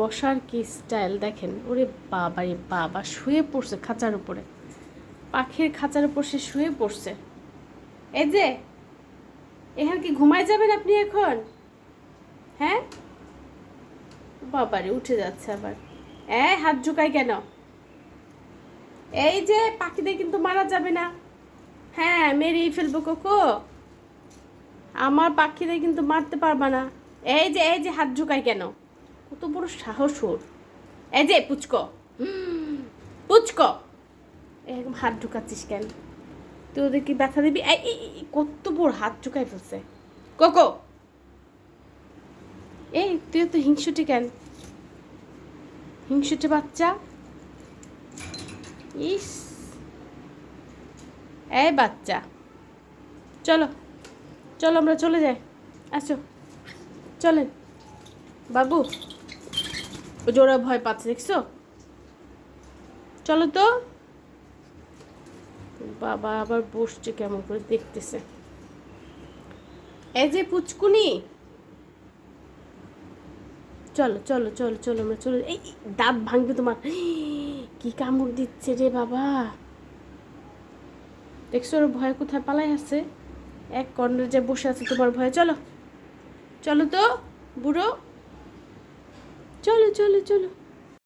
বসার কি স্টাইল দেখেন, ওরে বাবা রে বাবা, শুয়ে পড়ছে খাঁচার উপরে, পাখির খাঁচার উপর সে শুয়ে পড়ছে। এই যে এখানে কি ঘুমায় যাবেন আপনি এখন? হ্যাঁ বাবারে, উঠে যাচ্ছে আবার। হাত ঝুঁকাই কেন? এই যে পাখিদের কিন্তু মারা যাবে না। হ্যাঁ, মেরেই ফেলবো কোকো, আমার পাখিদের কিন্তু মারতে পারবা না। এই যে হাত ঝুঁকাই কেন? কত বড় সাহস ওর! এই যে পুচকো, পুচকো, এরকম হাত ঢুকাচ্ছিস কেন? তুই ওদের কি ব্যথা দিবি? কত বড় হাত ঢুকাই ফেলছে কোকো। তুই তো হিংসুটে কেন? হিংসুটে বাচ্চা। ইস, বাচ্চা, চলো চলো আমরা চলে যাই, আসো চলেন বাবু। জোড়া ভয় পাচ্ছে দেখছো? চলো তো। বাবা আবার বসছে কেমন করে দেখতেছে। এই যে পুচকুনি, চলো চলো চলো চলো আমরা চলো। এই দাঁত ভাঙবে তোমার, কি কামড় দিচ্ছে রে বাবা। দেখছো ওর ভয় কোথায় পালাই আছে, এক কর্নারে যে বসে আছে তোমার ভয়ে। চলো চলো তো বুড়ো, চলো চলো চলো।